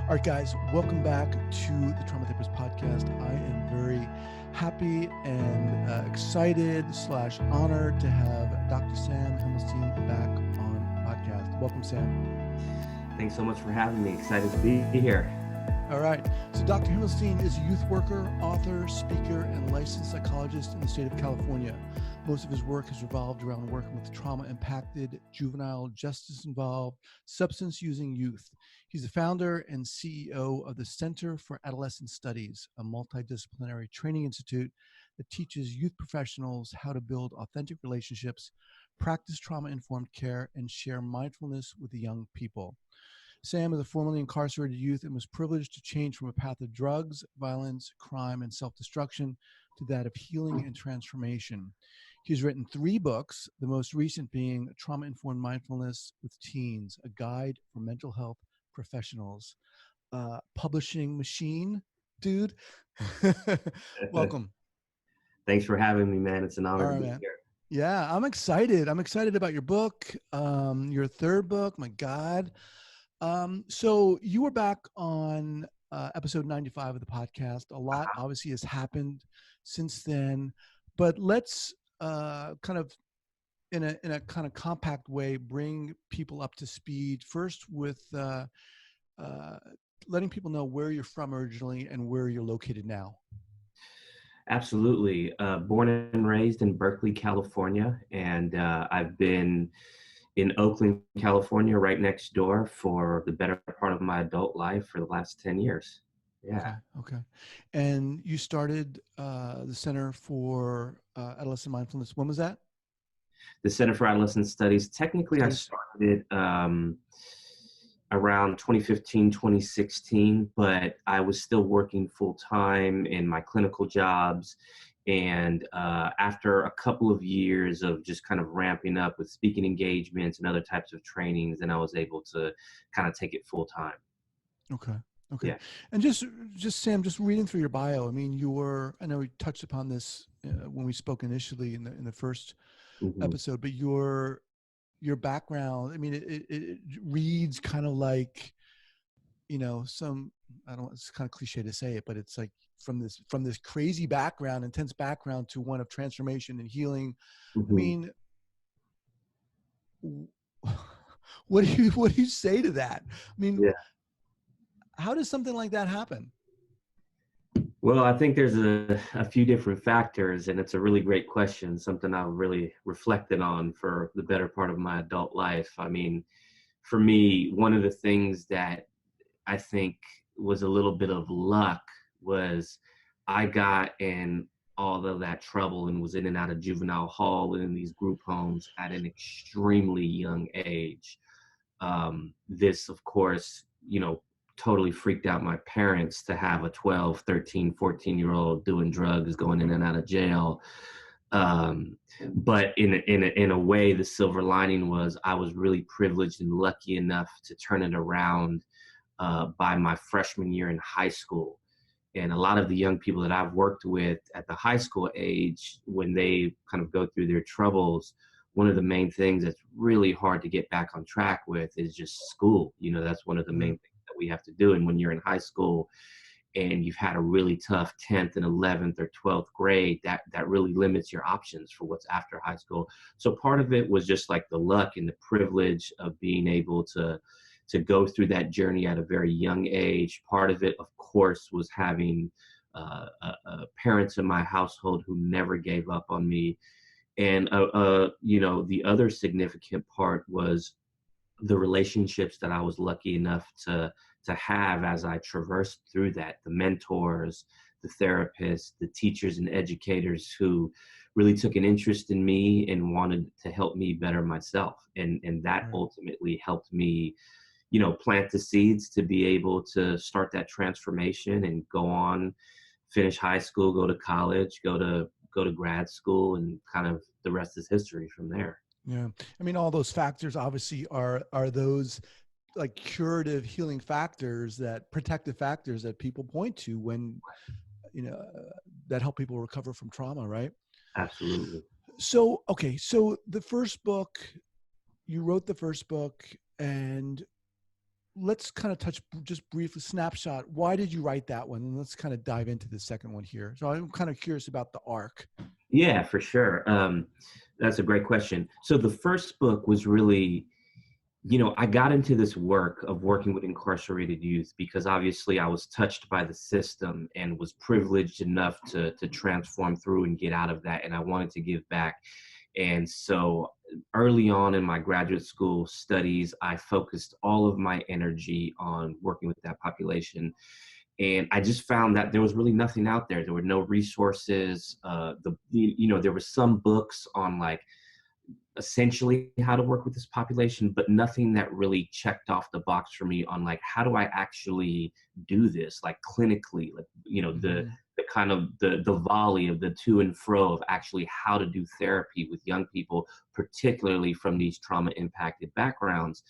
All right, guys, welcome back to the Trauma Tapers podcast. I am very happy and excited / honored to have Dr. Sam Hemelstein back on the podcast. Welcome, Sam. Thanks so much for having me. Excited to be here. All right. So Dr. Himelstein is a youth worker, author, speaker, and licensed psychologist in the state of California. Most of his work has revolved around working with trauma-impacted, juvenile justice-involved, substance-using youth. He's the founder and CEO of the Center for Adolescent Studies, a multidisciplinary training institute that teaches youth professionals how to build authentic relationships, practice trauma-informed care, and share mindfulness with the young people. Sam is a formerly incarcerated youth and was privileged to change from a path of drugs, violence, crime, and self-destruction to that of healing and transformation. He's written 3 books, the most recent being Trauma-Informed Mindfulness with Teens, a guide for mental health professionals. Publishing machine, dude. Welcome. Thanks for having me, man. It's an honor to be man. here. Yeah, I'm excited. I'm excited about your book, your 3rd book. My God. So you were back on episode 95 of the podcast. A lot obviously has happened since then, but let's kind of in a kind of compact way bring people up to speed first with letting people know where you're from originally and where you're located now. Absolutely. Born and raised in Berkeley, California, and I've been in Oakland, California, right next door for the better part of my adult life for the last 10 years. Yeah. Okay. And you started the Center for Adolescent Mindfulness. When was that? The Center for Adolescent Studies. Technically, I started around 2015, 2016, but I was still working full-time in my clinical jobs. And after a couple of years of just kind of ramping up with speaking engagements and other types of trainings, then I was able to kind of take it full-time. Okay. Yeah. And just Sam, just reading through your bio, I mean, I know we touched upon this when we spoke initially in the first episode, but your background, I mean, it reads kind of like, it's kind of cliche to say it, but it's like from this crazy background, intense background to one of transformation and healing. I mean, what do you say to that? I mean, how does something like that happen? Well, I think there's a few different factors, and it's a really great question, something I've really reflected on for the better part of my adult life. I mean, for me, one of the things that I think was a little bit of luck was I got in all of that trouble and was in and out of juvenile hall and in these group homes at an extremely young age. This, of course, totally freaked out my parents to have a 12, 13, 14-year-old doing drugs, going in and out of jail. But in a way, the silver lining was I was really privileged and lucky enough to turn it around by my freshman year in high school. And a lot of the young people that I've worked with at the high school age, when they kind of go through their troubles, one of the main things that's really hard to get back on track with is just school. That's one of the main things that we have to do. And when you're in high school and you've had a really tough 10th and 11th or 12th grade, that really limits your options for what's after high school. So part of it was just like the luck and the privilege of being able to go through that journey at a very young age. Part of it, of course, was having parents in my household who never gave up on me. And, the other significant part was the relationships that I was lucky enough to have as I traversed through that, the mentors, the therapists, the teachers and educators who really took an interest in me and wanted to help me better myself. And that ultimately helped me, plant the seeds to be able to start that transformation and go on, finish high school, go to college, go to grad school, and kind of the rest is history from there. Yeah. I mean, all those factors obviously are those like curative healing factors, that protective factors that people point to when, that help people recover from trauma, right? Absolutely. So, okay. So the first book, you wrote the first book, and let's kind of touch just briefly snapshot. Why did you write that one? And let's kind of dive into the second one here. So I'm kind of curious about the arc. Yeah, for sure. That's a great question. So the first book was really, I got into this work of working with incarcerated youth because obviously I was touched by the system and was privileged enough to transform through and get out of that. And I wanted to give back. And so early on in my graduate school studies, I focused all of my energy on working with that population. And I just found that there was really nothing out there. There were no resources. There were some books on like essentially how to work with this population, but nothing that really checked off the box for me on like, how do I actually do this, like clinically, like, Mm-hmm. the kind of the volley of the to and fro of actually how to do therapy with young people, particularly from these trauma impacted backgrounds.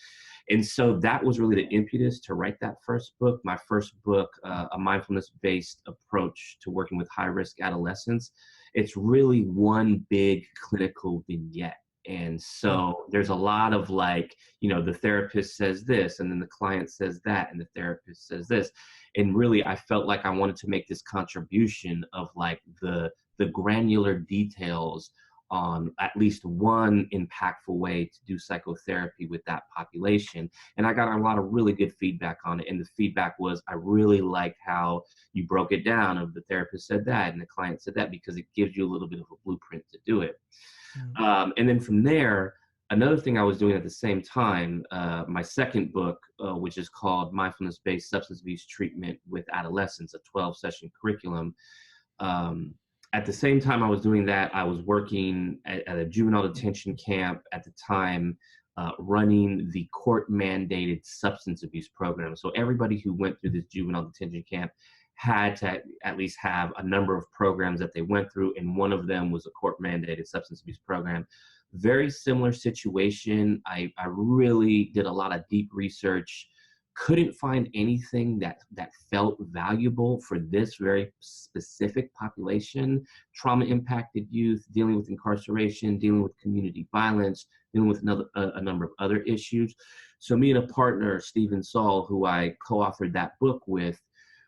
And so that was really the impetus to write that first book. My first book, a mindfulness based approach to working with high risk adolescents. It's really one big clinical vignette. And Mm-hmm. so there's a lot of like, the therapist says this, and then the client says that, and the therapist says this. And really, I felt like I wanted to make this contribution of like the granular details on at least one impactful way to do psychotherapy with that population. And I got a lot of really good feedback on it. And the feedback was, I really liked how you broke it down of the therapist said that and the client said that, because it gives you a little bit of a blueprint to do it. And then from there, another thing I was doing at the same time, my second book, which is called Mindfulness-Based Substance Abuse Treatment with Adolescents, a 12-session curriculum. Um, at the same time I was doing that, I was working at a juvenile detention camp at the time, running the court-mandated substance abuse program. So everybody who went through this juvenile detention camp had to at least have a number of programs that they went through, and one of them was a court-mandated substance abuse program. Very similar situation. I really did a lot of deep research, couldn't find anything that felt valuable for this very specific population: trauma impacted youth, dealing with incarceration, dealing with community violence, dealing with a number of other issues. So me and a partner, Stephen Saul, who I co-authored that book with,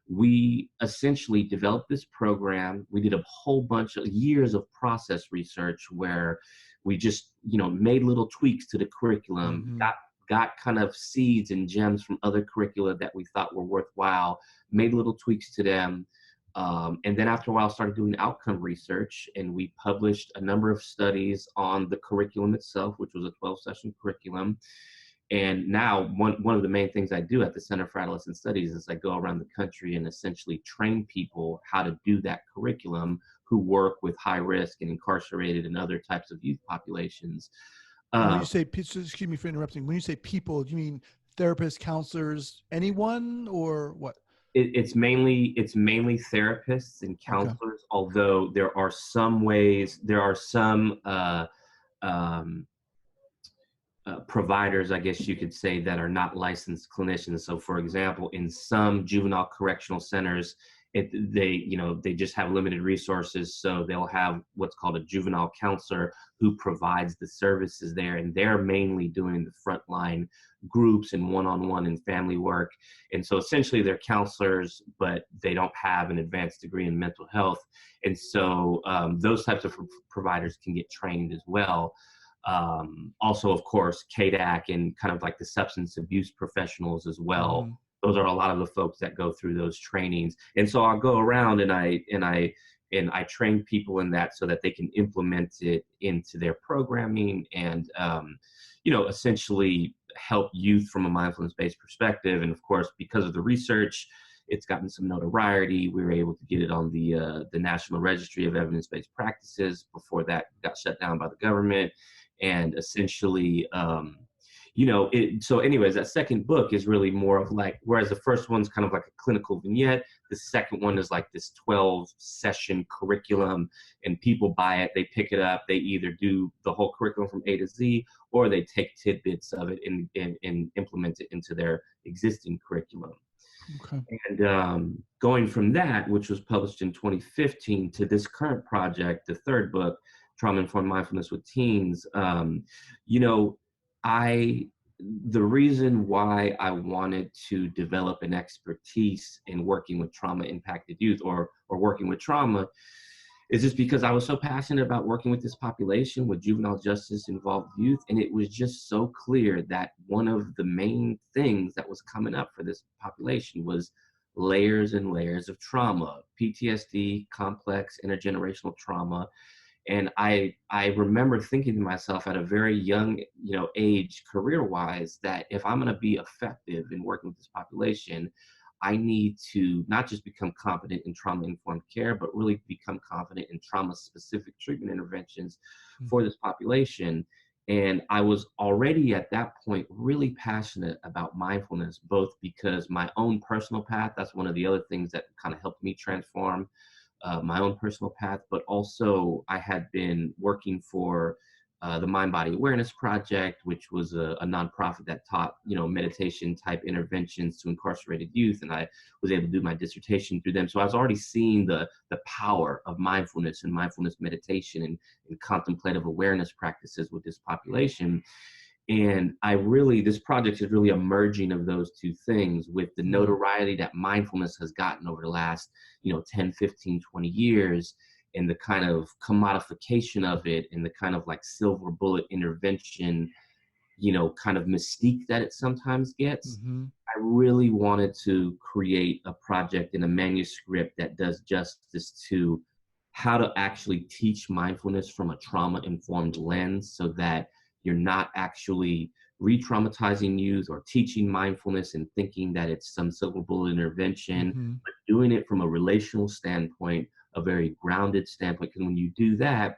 we essentially developed this program. We did a whole bunch of years of process research where we just, made little tweaks to the curriculum, Mm-hmm. got kind of seeds and gems from other curricula that we thought were worthwhile, made little tweaks to them. And then after a while, started doing outcome research, and we published a number of studies on the curriculum itself, which was a 12-session curriculum. And now one of the main things I do at the Center for Adolescent Studies is I go around the country and essentially train people how to do that curriculum who work with high risk and incarcerated and other types of youth populations. And when Uh, you say, excuse me for interrupting, when you say people, do you mean therapists, counselors, anyone, or what? it's mainly therapists and Okay. counselors, although there are some um, providers, I guess you could say, that are not licensed clinicians. So, for example, in some juvenile correctional centers, they just have limited resources, so they'll have what's called a juvenile counselor who provides the services there, and they're mainly doing the frontline groups and one-on-one and family work. And so, essentially, they're counselors, but they don't have an advanced degree in mental health, and so those types of providers can get trained as well. Also, of course, KDAC and kind of like the substance abuse professionals as well. Mm-hmm. Those are a lot of the folks that go through those trainings. And so I'll go around and I train people in that so that they can implement it into their programming and essentially help youth from a mindfulness-based perspective. And of course, because of the research, it's gotten some notoriety. We were able to get it on the National Registry of Evidence-Based Practices before that got shut down by the government. And essentially, so anyways, that second book is really more of like, whereas the first one's kind of like a clinical vignette, the second one is like this 12-session curriculum, and people buy it, they pick it up, they either do the whole curriculum from A to Z, or they take tidbits of it and implement it into their existing curriculum. Okay. And going from that, which was published in 2015, to this current project, the third book, Trauma Informed Mindfulness with Teens, you know, I the reason why I wanted to develop an expertise in working with trauma impacted youth, or working with trauma, is just because I was so passionate about working with this population, with juvenile justice involved youth. And it was just so clear that one of the main things that was coming up for this population was layers and layers of trauma, PTSD, complex intergenerational trauma. And I remember thinking to myself at a very young, age, career wise, that if I'm going to be effective in working with this population, I need to not just become competent in trauma informed care, but really become confident in trauma specific treatment interventions for this population. And I was already at that point really passionate about mindfulness, both because my own personal path, that's one of the other things that kind of helped me transform my own personal path, but also I had been working for the Mind Body Awareness Project, which was a nonprofit that taught, meditation type interventions to incarcerated youth, and I was able to do my dissertation through them. So I was already seeing the power of mindfulness and mindfulness meditation and contemplative awareness practices with this population. And this project is really a merging of those two things, with the notoriety that mindfulness has gotten over the last, 10, 15, 20 years, and the kind of commodification of it, and the kind of like silver bullet intervention, kind of mystique that it sometimes gets. Mm-hmm. I really wanted to create a project and a manuscript that does justice to how to actually teach mindfulness from a trauma-informed lens, so that you're not actually re-traumatizing youth or teaching mindfulness and thinking that it's some silver bullet intervention, Mm-hmm. but doing it from a relational standpoint, a very grounded standpoint. Because when you do that,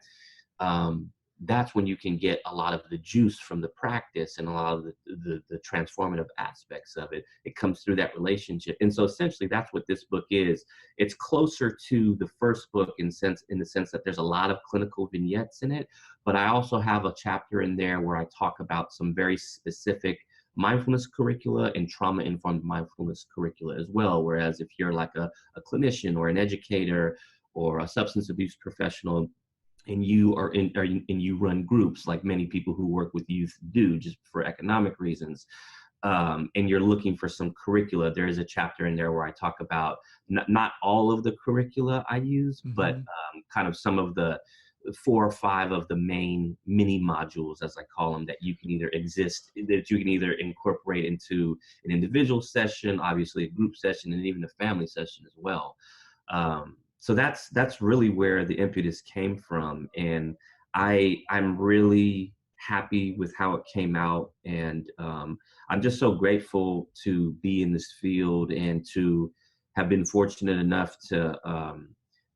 that's when you can get a lot of the juice from the practice and a lot of the transformative aspects of it. It comes through that relationship. And so essentially that's what this book is. It's closer to the first book in the sense that there's a lot of clinical vignettes in it, but I also have a chapter in there where I talk about some very specific mindfulness curricula and trauma-informed mindfulness curricula as well. Whereas if you're like a clinician or an educator or a substance abuse professional, and you run groups like many people who work with youth do, just for economic reasons, and you're looking for some curricula, there is a chapter in there where I talk about not all of the curricula I use, but kind of some of the 4 or 5 of the main mini modules, as I call them, that you can either incorporate into an individual session, obviously a group session, and even a family session as well. So that's really where the impetus came from, and I'm really happy with how it came out, and I'm just so grateful to be in this field and to have been fortunate enough to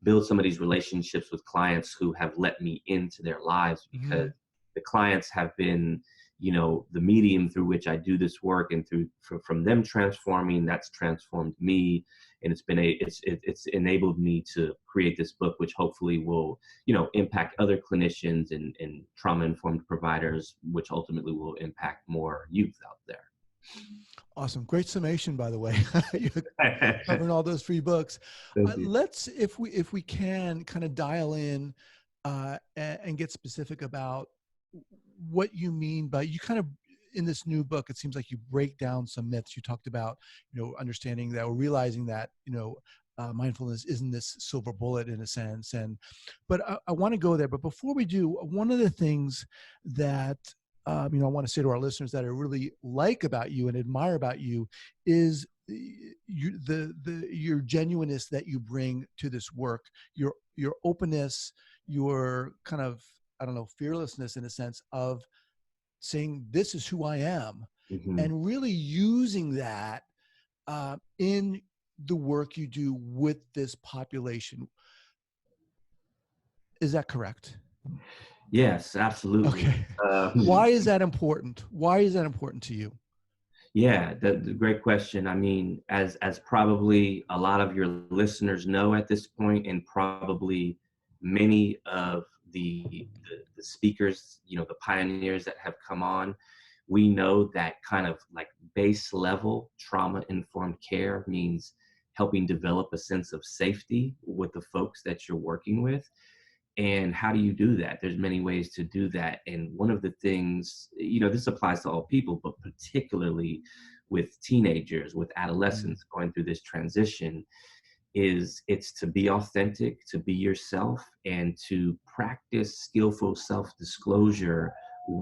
build some of these relationships with clients who have let me into their lives, because the clients have been, the medium through which I do this work, and from them transforming, that's transformed me. And it's enabled me to create this book, which hopefully will, impact other clinicians and trauma-informed providers, which ultimately will impact more youth out there. Awesome. Great summation, by the way. You're covering all those free books. Let's, if we can, kind of dial in and get specific about what you mean by, you kind of, in this new book, it seems like you break down some myths. You talked about, understanding that, or realizing that, mindfulness isn't this silver bullet in a sense. But I want to go there. But before we do, one of the things that, I want to say to our listeners that I really like about you and admire about you is your genuineness that you bring to this work, your openness, your kind of, fearlessness in a sense of saying, this is who I am, and really using that in the work you do with this population. Is that correct? Yes, absolutely. Okay. Why is that important? Why is that important to you? Yeah, the great question. I mean, as probably a lot of your listeners know at this point, and probably many of the speakers, the pioneers that have come on, we know that kind of like base level trauma-informed care means helping develop a sense of safety with the folks that you're working with. And how do you do that? There's many ways to do that. And one of the things, this applies to all people, but particularly with teenagers, with Mm. adolescents going through this transition, is it's to be authentic, to be yourself, and to practice skillful self-disclosure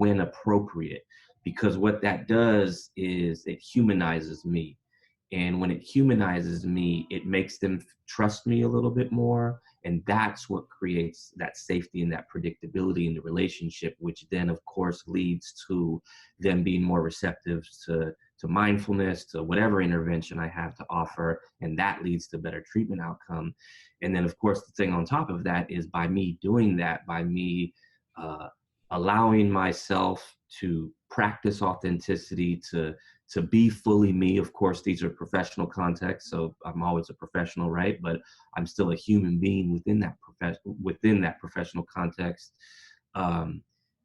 when appropriate. Because what that does is it humanizes me. And when it humanizes me, it makes them trust me a little bit more. And that's what creates that safety and that predictability in the relationship, which then, of course, leads to them being more receptive to mindfulness, to whatever intervention I have to offer. And that leads to better treatment outcome. And then, of course, the thing on top of that is by me doing that, by me uh, allowing myself to practice authenticity, to be fully me. Of course, these are professional contexts, so I'm always a professional, right? But I'm still a human being within that professional context. Um,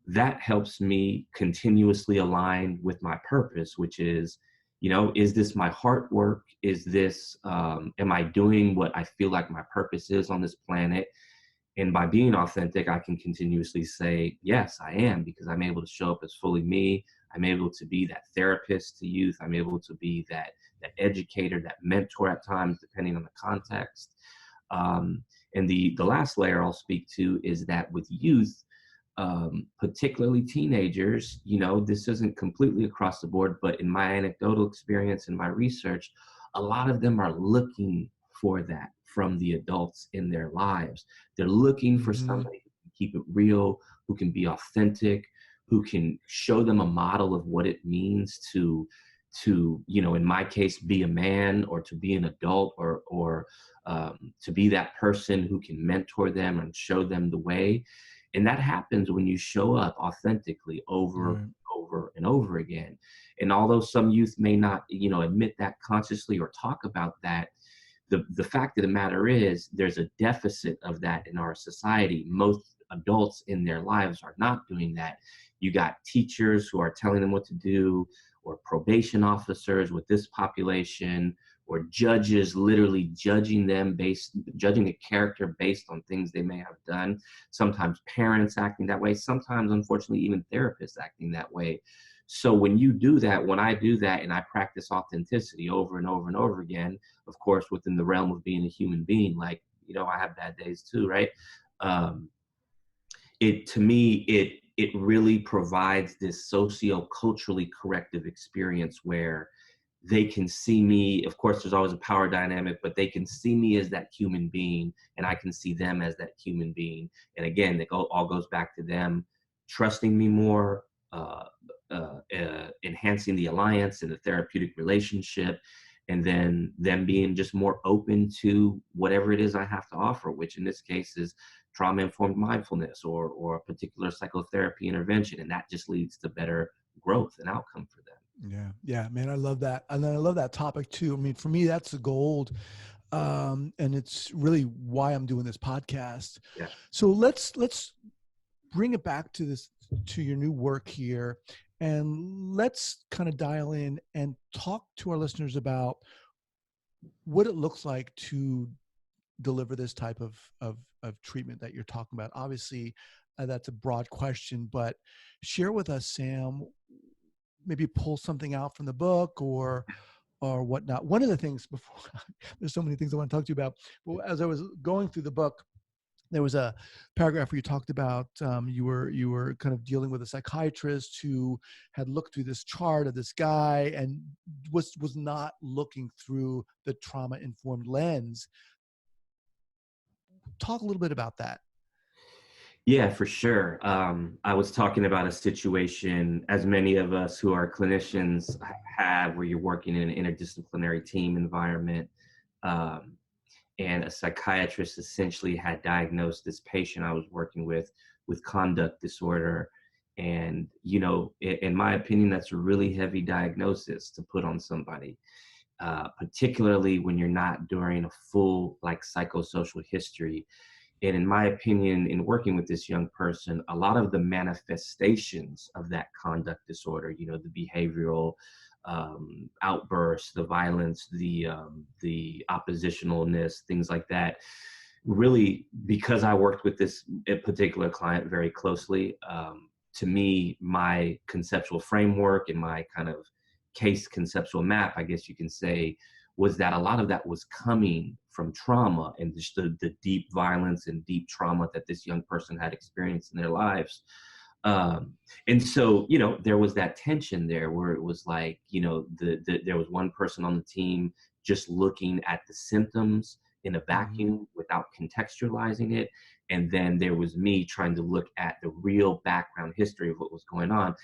that helps me continuously align with my purpose, which is, is this my heart work? Is this, am I doing what I feel like my purpose is on this planet? And by being authentic, I can continuously say, yes, I am, because I'm able to show up as fully me. I'm able to be that therapist to youth. I'm able to be that educator, that mentor at times, depending on the context. And the last layer I'll speak to is that with youth, particularly teenagers, this isn't completely across the board, but in my anecdotal experience and my research, a lot of them are looking for that from the adults in their lives. They're looking for Hmm. somebody who can keep it real, who can be authentic, who can show them a model of what it means to in my case, be a man, or to be an adult, or to be that person who can mentor them and show them the way. And that happens when you show up authentically Right. over and over again. And although some youth may not, admit that consciously or talk about that, the fact of the matter is there's a deficit of that in our society. Most adults in their lives are not doing that. You got teachers who are telling them what to do, or probation officers with this population, or judges literally judging a character based on things they may have done. Sometimes parents acting that way, sometimes unfortunately even therapists acting that way. So when you do that, when I do that, and I practice authenticity over and over and over again, of course, within the realm of being a human being, like, I have bad days too, right? Um, it to me, it really provides this socio-culturally corrective experience where they can see me. Of course, there's always a power dynamic, but they can see me as that human being, and I can see them as that human being. And again, all goes back to them trusting me more, enhancing the alliance and the therapeutic relationship, and then them being just more open to whatever it is I have to offer, which in this case is trauma-informed mindfulness, or a particular psychotherapy intervention. And that just leads to better growth and outcome for them. Yeah, yeah, man, I love that, and I love that topic too. I mean, for me, that's the gold, and it's really why I'm doing this podcast. Yeah. So let's bring it back to this, to your new work here, and let's kind of dial in and talk to our listeners about what it looks like to deliver this type of treatment that you're talking about. Obviously, that's a broad question, but share with us, Sam, maybe pull something out from the book or whatnot. One of the things before there's so many things I want to talk to you about. Well, as I was going through the book, there was a paragraph where you talked about you were kind of dealing with a psychiatrist who had looked through this chart of this guy and was not looking through the trauma informed lens. Talk a little bit about that. Yeah, for sure. I was talking about a situation, as many of us who are clinicians have, where you're working in an interdisciplinary team environment. Um, and a psychiatrist essentially had diagnosed this patient I was working with conduct disorder. And, in my opinion, that's a really heavy diagnosis to put on somebody, particularly when you're not doing a full, like, psychosocial history. And in my opinion, in working with this young person, a lot of the manifestations of that conduct disorder, the behavioral outbursts, the violence, the oppositionalness, things like that, really, because I worked with this particular client very closely, to me, my conceptual framework and my kind of case conceptual map, I guess you can say, was that a lot of that was coming from trauma and just the deep violence and deep trauma that this young person had experienced in their lives. Um, and so, there was that tension there where it was like, there was one person on the team just looking at the symptoms in a Mm-hmm. vacuum without contextualizing it. And then there was me trying to look at the real background history of what was going on.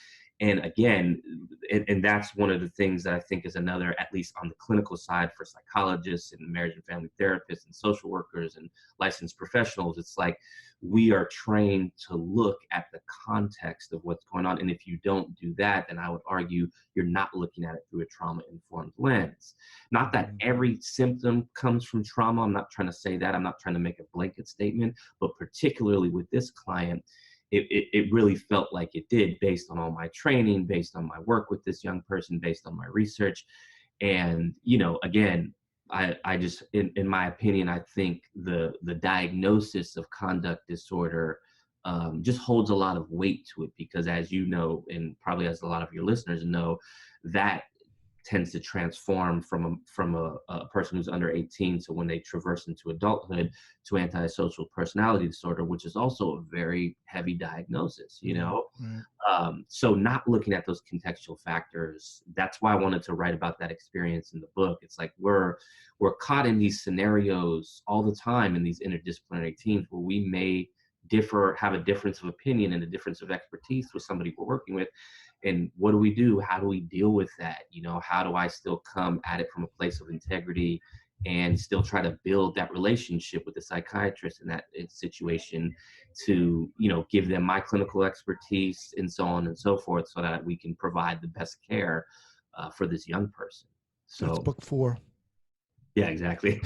And again, and that's one of the things that I think is another, at least on the clinical side for psychologists and marriage and family therapists and social workers and licensed professionals, it's like we are trained to look at the context of what's going on. And if you don't do that, then I would argue you're not looking at it through a trauma-informed lens. Not that Mm-hmm. every symptom comes from trauma. I'm not trying to say that. I'm not trying to make a blanket statement, but particularly with this client, it really felt like it did, based on all my training, based on my work with this young person, based on my research. And, again, I just, in my opinion, I think the diagnosis of conduct disorder just holds a lot of weight to it, because as you know, and probably as a lot of your listeners know, that tends to transform from a person who's under 18, so when they traverse into adulthood, to antisocial personality disorder, which is also a very heavy diagnosis, Right. Right. so not looking at those contextual factors, that's why I wanted to write about that experience in the book. It's like we're caught in these scenarios all the time in these interdisciplinary teams where we may have a difference of opinion and a difference of expertise with somebody we're working with. And what do we do? How do we deal with that? How do I still come at it from a place of integrity and still try to build that relationship with the psychiatrist in that situation to, give them my clinical expertise and so on and so forth, so that we can provide the best care for this young person. That's So, book 4. yeah, exactly.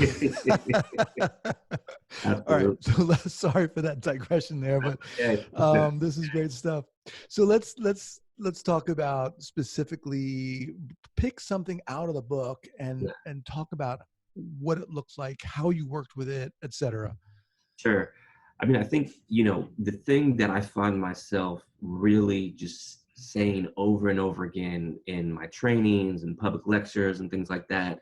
All right. Absolutely. So sorry for that digression there, but Okay. this is great stuff. So let's talk about specifically, pick something out of the book and talk about what it looks like, how you worked with it, etc. Sure. I mean, I think, the thing that I find myself really just saying over and over again in my trainings and public lectures and things like that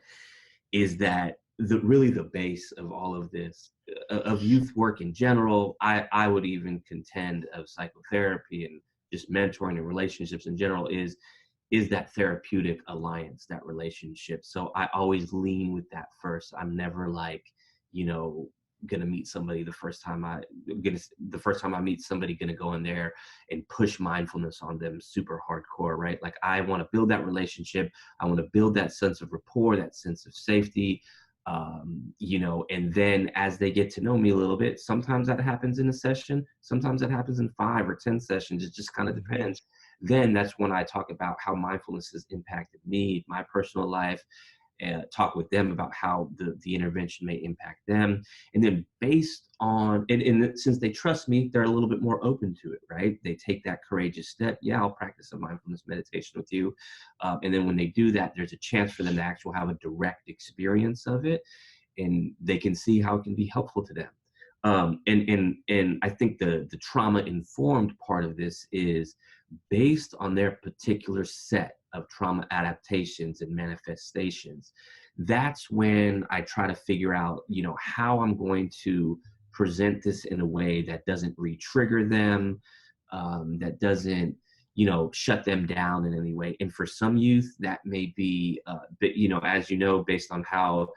is that the base of all of this, of youth work in general, I would even contend of psychotherapy and just mentoring and relationships in general, is that therapeutic alliance, that relationship. So I always lean with that first. I'm never like, gonna meet somebody the first time I meet somebody, gonna go in there and push mindfulness on them super hardcore, right? Like, I want to build that relationship. I want to build that sense of rapport, that sense of safety. And then as they get to know me a little bit, sometimes that happens in a session, sometimes that happens in 5 or 10 sessions. It just kind of Mm-hmm. depends. Then that's when I talk about how mindfulness has impacted me, my personal life, and talk with them about how the intervention may impact them. And then based on, and since they trust me, they're a little bit more open to it, right? They take that courageous step. Yeah, I'll practice a mindfulness meditation with you. And then when they do that, there's a chance for them to actually have a direct experience of it, and they can see how it can be helpful to them. And I think the trauma informed part of this is based on their particular set of trauma adaptations and manifestations. That's when I try to figure out, how I'm going to present this in a way that doesn't re-trigger them, that doesn't, shut them down in any way. And for some youth, that may be, as you know, based on how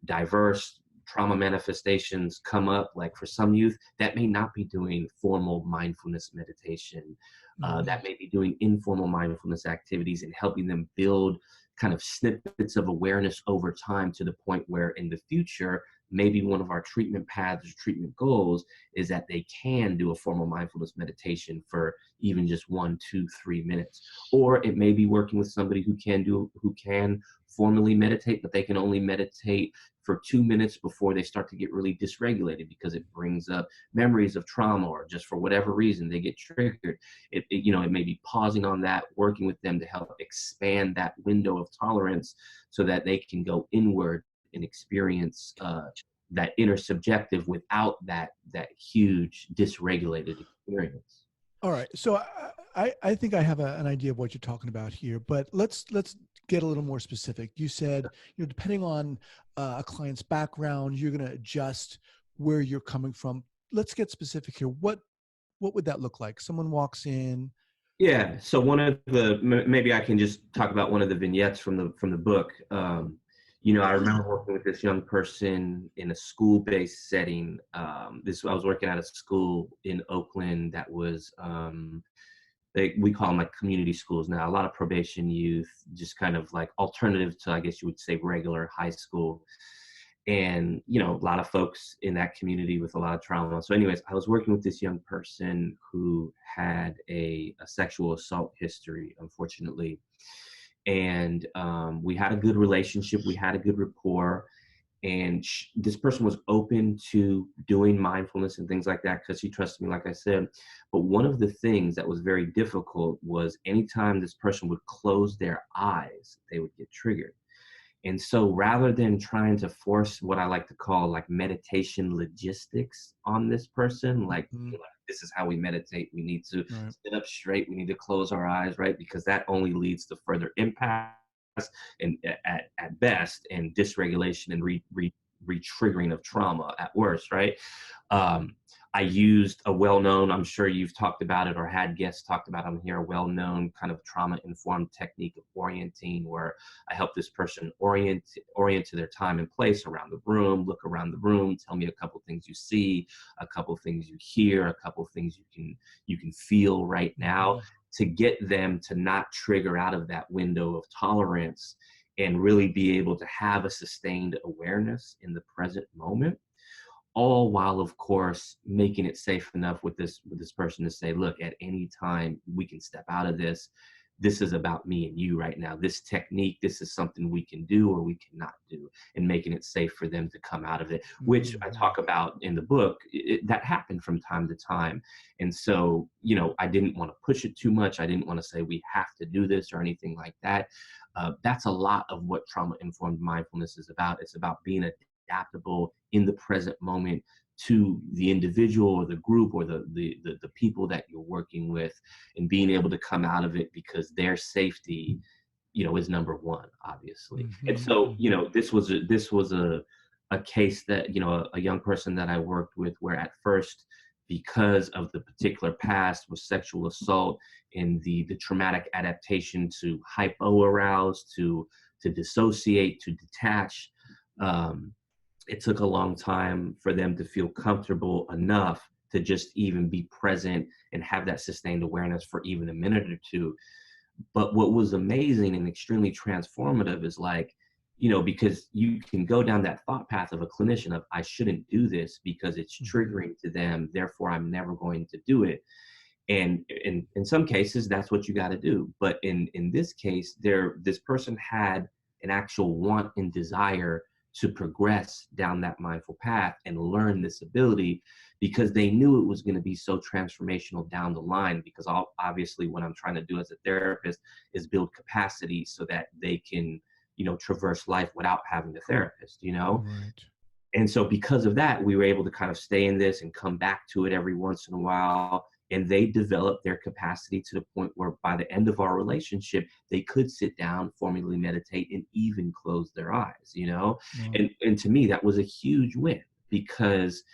diverse trauma manifestations come up, like for some youth, that may not be doing formal mindfulness meditation. Mm-hmm. That may be doing informal mindfulness activities and helping them build kind of snippets of awareness over time, to the point where in the future, maybe one of our treatment paths or treatment goals is that they can do a formal mindfulness meditation for even just 1, 2, 3 minutes. Or it may be working with somebody who can formally meditate, but they can only meditate for 2 minutes before they start to get really dysregulated, because it brings up memories of trauma, or just for whatever reason they get triggered. It may be pausing on that, working with them to help expand that window of tolerance, so that they can go inward and experience that intersubjective without that huge dysregulated experience. All right. So I think I have an idea of what you're talking about here, but let's get a little more specific. You said, depending on a client's background, you're going to adjust where you're coming from. Let's get specific here. What would that look like? Someone walks in. Yeah. So one of the maybe I can just talk about one of the vignettes from the book. I remember working with this young person in a school-based setting. I was working at a school in Oakland that was we call them like community schools now. A lot of probation youth, just kind of like alternative to, I guess you would say, regular high school. And a lot of folks in that community with a lot of trauma. So anyways, I was working with this young person who had a sexual assault history, unfortunately. And we had a good relationship, we had a good rapport, and this person was open to doing mindfulness and things like that because she trusted me, like I said. But one of the things that was very difficult was anytime this person would close their eyes, they would get triggered. And so rather than trying to force what I like to call like meditation logistics on this person, like, this is how we meditate. We need to sit up straight. We need to close our eyes, right? Because that only leads to further impact and at best, and dysregulation and re-triggering of trauma at worst, right? I used a well-known, I'm sure you've talked about it or had guests talked about on here, a well-known kind of trauma-informed technique of orienting, where I help this person orient to their time and place around the room, look around the room, tell me a couple things you see, a couple things you hear, a couple things you can feel right now, to get them to not trigger out of that window of tolerance and really be able to have a sustained awareness in the present moment, all while, of course, making it safe enough with this person to say, look, at any time we can step out of this. This is about me and you right now. This technique, this is something we can do or we cannot do, and making it safe for them to come out of it, which I talk about in the book. That happened from time to time. And so, I didn't want to push it too much. I didn't want to say we have to do this or anything like that. That's a lot of what trauma-informed mindfulness is about. It's about being adaptable in the present moment to the individual or the group or the people that you're working with, and being able to come out of it because their safety, is number one, obviously. And so, this was a case that, a young person that I worked with, where at first, because of the particular past with sexual assault and the traumatic adaptation to hypo-arouse, to dissociate, to detach, it took a long time for them to feel comfortable enough to just even be present and have that sustained awareness for even a minute or two. But what was amazing and extremely transformative is, like, because you can go down that thought path of a clinician of, I shouldn't do this because it's triggering to them, therefore I'm never going to do it. And in some cases, that's what you got to do. But in this case, this person had an actual want and desire to progress down that mindful path and learn this ability, because they knew it was going to be so transformational down the line. Because obviously what I'm trying to do as a therapist is build capacity so that they can, traverse life without having a therapist, Right. And so because of that, we were able to kind of stay in this and come back to it every once in a while. And they developed their capacity to the point where by the end of our relationship, they could sit down, formally meditate, and even close their eyes, Wow. And to me, that was a huge win, because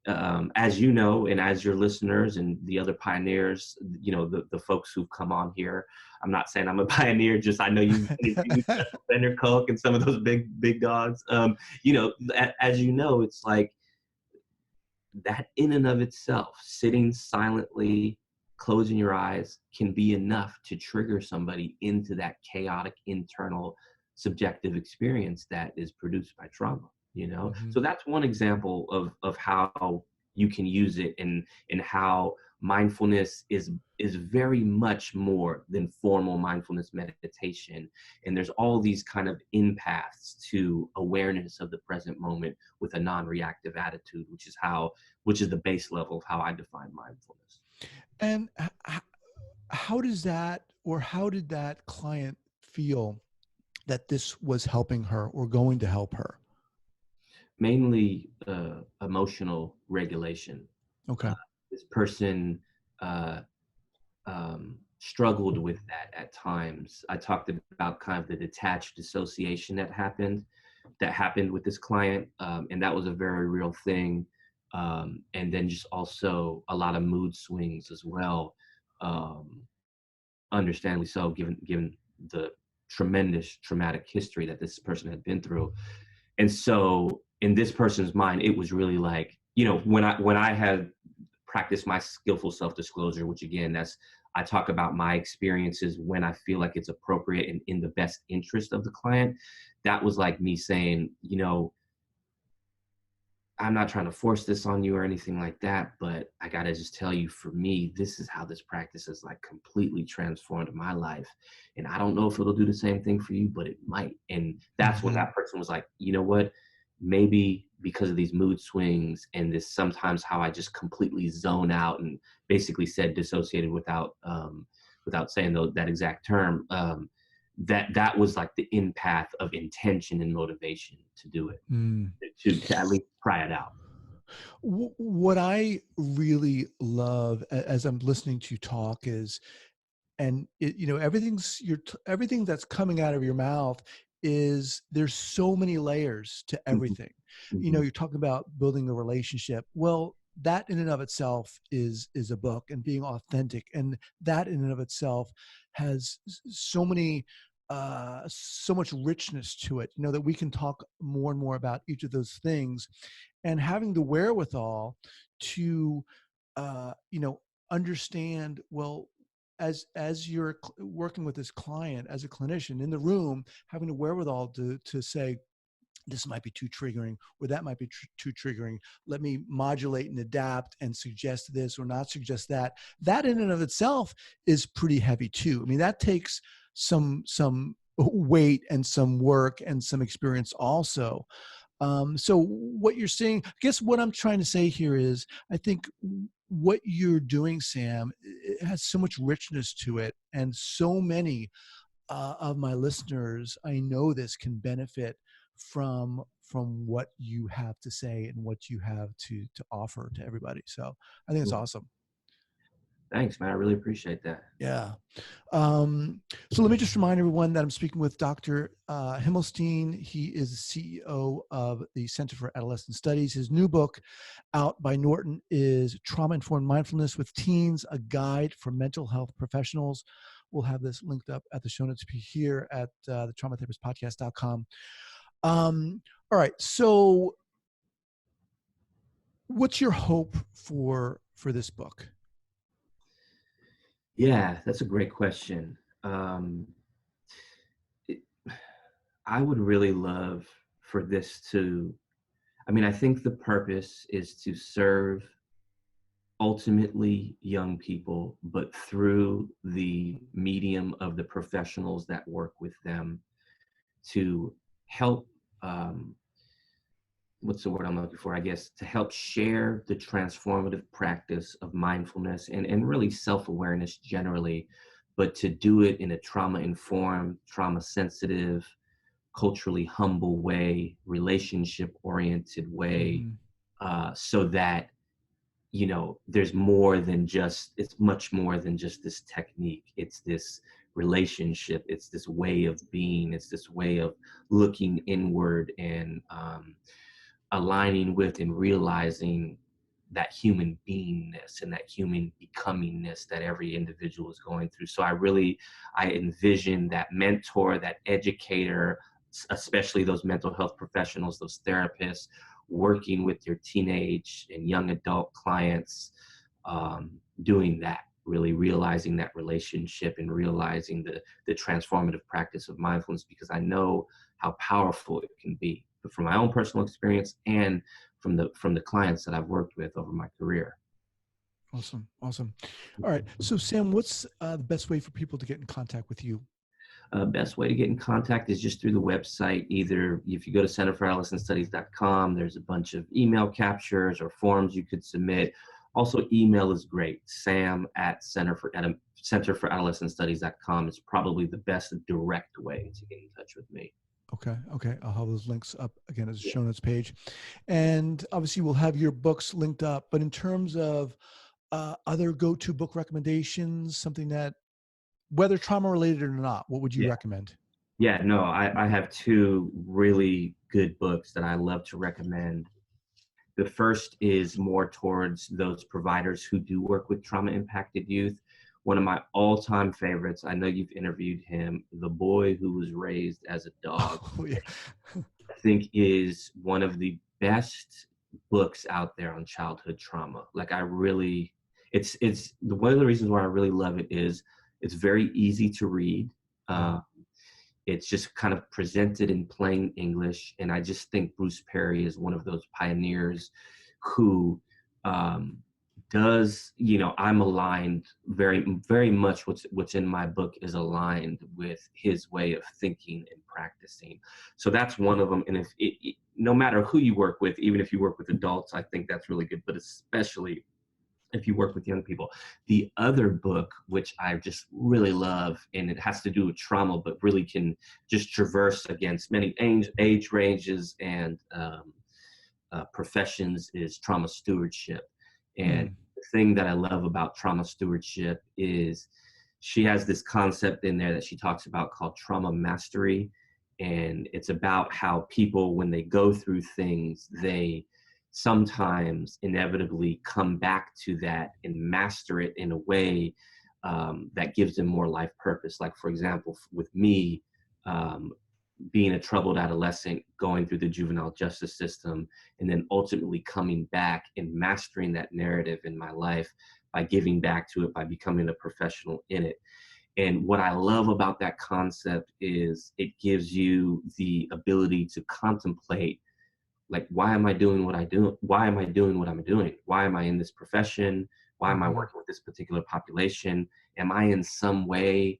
as you know, and as your listeners and the other pioneers, the folks who've come on here, I'm not saying I'm a pioneer, just I know you've Bender Koch and some of those big dogs. As you know, it's like that in and of itself, sitting silently, closing your eyes, can be enough to trigger somebody into that chaotic internal subjective experience that is produced by trauma. So that's one example of how you can use it, and how mindfulness is very much more than formal mindfulness meditation. And there's all these kind of in-paths to awareness of the present moment with a non-reactive attitude, which is the base level of how I define mindfulness. And how does that, or how did that client feel that this was helping her or going to help her? mainly emotional regulation. Okay. This person uh, struggled with that at times. I talked about kind of the detached dissociation that happened with this client, and that was a very real thing. And then just also a lot of mood swings as well, um, understandably so, given the tremendous traumatic history that this person had been through. And so, in this person's mind, it was really like, when I had practiced my skillful self-disclosure, which again, that's I talk about my experiences when I feel like it's appropriate and in the best interest of the client. That was like me saying, I'm not trying to force this on you or anything like that, but I gotta just tell you, for me, this is how this practice has like completely transformed my life. And I don't know if it'll do the same thing for you, but it might. And that's when Hmm. that person was like, you know what? Maybe because of these mood swings and this sometimes how I just completely zone out and basically said dissociated without saying that exact term, that was like the in path of intention and motivation to do it, Mm. to at least try it out. What I really love as I'm listening to you talk is, and everything that's coming out of your mouth is, there's so many layers to Mhm, everything. mhm. You're talking about building a relationship. Well, that in and of itself is a book, and being authentic, and that in and of itself has so many so much richness to it, that we can talk more and more about each of those things, and having the wherewithal to understand, well, as you're working with this client as a clinician in the room, having the wherewithal to say, this might be too triggering, or that might be too triggering. Let me modulate and adapt and suggest this or not suggest that. That in and of itself is pretty heavy too. I mean, that takes some weight and some work and some experience also. So what you're saying, I guess what I'm trying to say here is, I think what you're doing, Sam, it has so much richness to it, and so many of my listeners, I know this, can benefit from what you have to say and what you have to offer to everybody. So I think it's Cool. awesome. Thanks, man. I really appreciate that. Yeah. Um, so let me just remind everyone that I'm speaking with Dr. Himelstein. He is the CEO of the Center for Adolescent Studies. His new book, out by Norton, is Trauma-Informed Mindfulness with Teens, a Guide for Mental Health Professionals. We'll have this linked up at the show notes here at the traumatherapistpodcast.com. All right. So what's your hope for this book? Yeah, that's a great question. Um, it, I would really love for this to, I mean, I think the purpose is to serve ultimately young people, but through the medium of the professionals that work with them, to help, um, what's the word I'm looking for? I guess to help share the transformative practice of mindfulness and really self-awareness generally, but to do it in a trauma-informed, trauma-sensitive, culturally humble way, relationship-oriented way, Mhm. so that there's more than just, it's much more than just this technique. It's this relationship. It's this way of being. It's this way of looking inward and aligning with and realizing that human beingness and that human becomingness that every individual is going through. So I envision that mentor, that educator, especially those mental health professionals, those therapists, working with your teenage and young adult clients, doing that, really realizing that relationship and realizing the transformative practice of mindfulness, because I know how powerful it can be, but from my own personal experience and from the clients that I've worked with over my career. Awesome. Awesome. All right. So, Sam, what's the best way for people to get in contact with you? Best way to get in contact is just through the website. Either if you go to centerforadolescentstudies.com, there's a bunch of email captures or forms you could submit. Also, email is great. Sam at centerforadolescentstudies.com is probably the best direct way to get in touch with me. Okay. I'll have those links up again as a show notes page. And obviously we'll have your books linked up, but in terms of other go-to book recommendations, something that, whether trauma related or not, what would you Yeah. recommend? Yeah, no, I have two really good books that I love to recommend. The first is more towards those providers who do work with trauma impacted youth. One of my all-time favorites, I know you've interviewed him, The Boy Who Was Raised as a Dog, Oh yeah. I think is one of the best books out there on childhood trauma. Like I really, it's one of the reasons why I really love it is it's very easy to read. Yeah. Uh, it's just kind of presented in plain English. And I just think Bruce Perry is one of those pioneers who um, does, I'm aligned very much what's in my book is aligned with his way of thinking and practicing. So that's one of them. And no matter who you work with, even if you work with adults, I think that's really good, but especially if you work with young people. The other book, which I just really love, and it has to do with trauma, but really can just traverse against many age ranges and professions, is Trauma Stewardship. And Mm. the thing that I love about Trauma Stewardship is she has this concept in there that she talks about called trauma mastery. And it's about how people, when they go through things, they sometimes inevitably come back to that and master it in a way that gives them more life purpose. Like, for example, with me, um, being a troubled adolescent, going through the juvenile justice system, and then ultimately coming back and mastering that narrative in my life by giving back to it, by becoming a professional in it. And what I love about that concept is it gives you the ability to contemplate, like, why am I doing what I do? Why am I doing what I'm doing? Why am I in this profession? Why am I Mm-hmm. working with this particular population? Am I in some way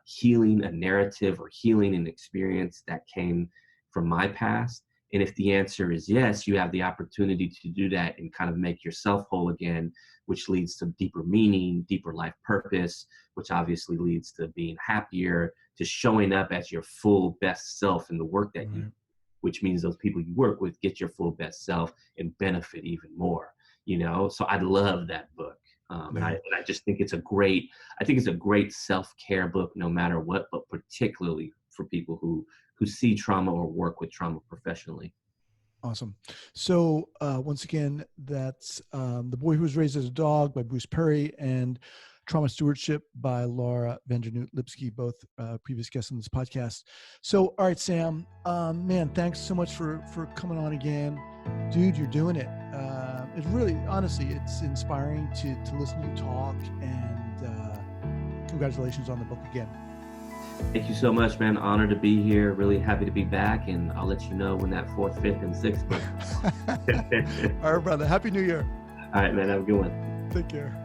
healing a narrative or healing an experience that came from my past? And if the answer is yes, you have the opportunity to do that and kind of make yourself whole again, which leads to deeper meaning, deeper life purpose, which obviously leads to being happier, to showing up as your full best self in the work that you, Right. which means those people you work with get your full best self and benefit even more, So I love that book. Yeah. And I just think I think it's a great self-care book no matter what, but particularly for people who see trauma or work with trauma professionally. Awesome. So once again, that's The Boy Who Was Raised as a Dog by Bruce Perry and Trauma Stewardship by Laura Vandernoot Lipsky, both previous guests on this podcast. So, all right, Sam, man, thanks so much for coming on again. Dude, you're doing it. It's really, honestly, it's inspiring to listen to you talk, and congratulations on the book again. Thank you so much, man. Honored to be here. Really happy to be back. And I'll let you know when that 4th, 5th, and 6th book. All right, brother. Happy New Year. All right, man. Have a good one. Take care.